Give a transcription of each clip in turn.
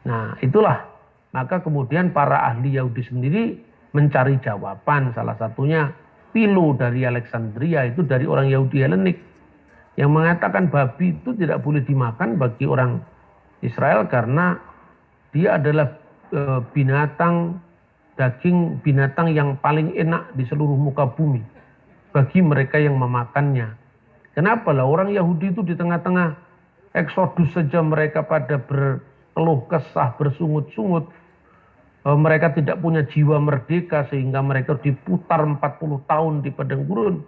Nah, itulah. Maka kemudian para ahli Yahudi sendiri mencari jawaban. Salah satunya Philo dari Alexandria, itu dari orang Yahudi Helenik, yang mengatakan babi itu tidak boleh dimakan bagi orang Israel karena dia adalah daging binatang yang paling enak di seluruh muka bumi bagi mereka yang memakannya. Kenapa lah orang Yahudi itu di tengah-tengah Eksodus saja mereka pada berkeluh kesah, bersungut-sungut. Mereka tidak punya jiwa merdeka sehingga mereka diputar 40 tahun di padang gurun.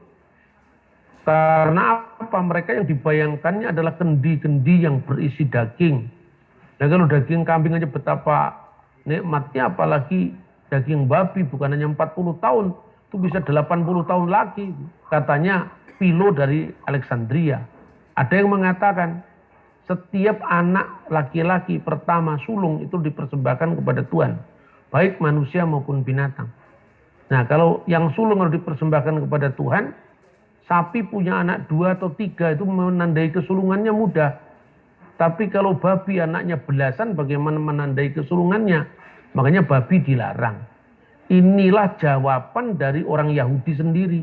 Karena apa? Mereka yang dibayangkannya adalah kendi-kendi yang berisi daging. Nah, kalau daging kambing aja betapa nikmatnya, apalagi daging babi bukan hanya 40 tahun, itu bisa 80 tahun lagi. Katanya Philo dari Alexandria. Ada yang mengatakan setiap anak laki-laki pertama sulung itu dipersembahkan kepada Tuhan, baik manusia maupun binatang. Nah, kalau yang sulung harus dipersembahkan kepada Tuhan, sapi punya anak 2 atau 3 itu menandai kesulungannya mudah. Tapi kalau babi anaknya belasan, bagaimana menandai kesulungannya? Makanya babi dilarang. Inilah jawaban dari orang Yahudi sendiri.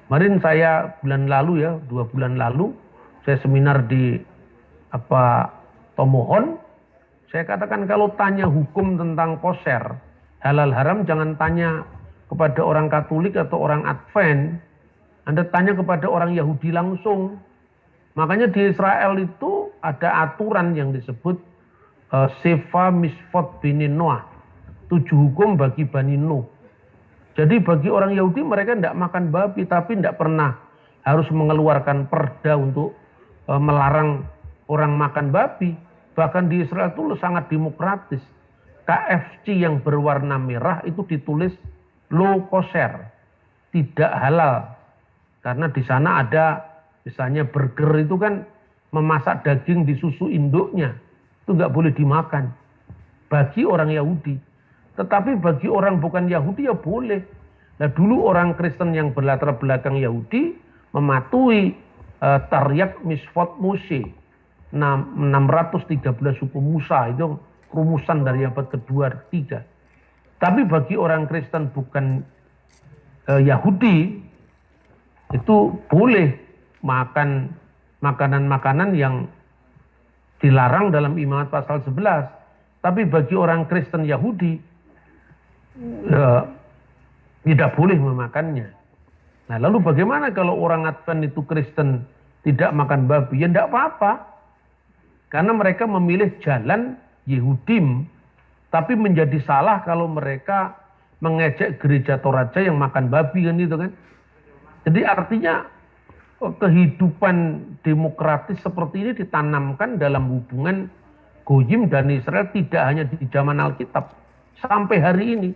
Kemarin saya bulan lalu ya, 2 bulan lalu, saya seminar di Tomohon. Saya katakan kalau tanya hukum tentang kosher, halal haram, jangan tanya kepada orang Katolik atau orang Advent. Anda tanya kepada orang Yahudi langsung. Makanya di Israel itu ada aturan yang disebut Seva Misfot Bini Noah, 7 hukum bagi Bani Nuh. Jadi bagi orang Yahudi mereka tidak makan babi, tapi tidak pernah harus mengeluarkan perda untuk melarang orang makan babi. Bahkan di Israel itu sangat demokratis. KFC yang berwarna merah itu ditulis low kosher, tidak halal. Karena di sana ada misalnya burger itu kan memasak daging di susu induknya, itu nggak boleh dimakan bagi orang Yahudi. Tetapi bagi orang bukan Yahudi ya boleh. Nah, dulu orang Kristen yang berlatar belakang Yahudi mematuhi Taryag Misfot Moshe 613 hukum Musa, itu rumusan dari abad kedua, ketiga. Tapi bagi orang Kristen bukan Yahudi itu boleh makan makanan-makanan yang dilarang dalam Imamat pasal 11. Tapi bagi orang Kristen Yahudi tidak boleh memakannya. Nah, lalu bagaimana kalau orang Advent itu Kristen tidak makan babi? Ya tidak apa-apa. Karena mereka memilih jalan Yehudim, tapi menjadi salah kalau mereka mengejek gereja Toraja yang makan babi kan itu kan. Jadi artinya kehidupan demokratis seperti ini ditanamkan dalam hubungan Goyim dan Israel tidak hanya di zaman Alkitab. Sampai hari ini,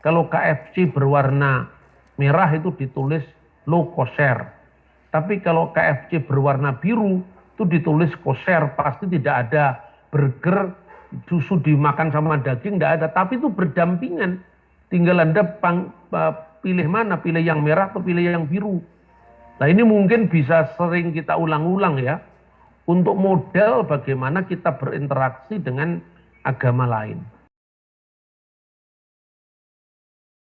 kalau KFC berwarna merah itu ditulis low kosher. Tapi kalau KFC berwarna biru itu ditulis kosher. Pasti tidak ada burger, susu dimakan sama daging, tidak ada. Tapi itu berdampingan. Tinggal Anda pilih mana, pilih yang merah atau pilih yang biru. Nah, ini mungkin bisa sering kita ulang-ulang ya, untuk model bagaimana kita berinteraksi dengan agama lain.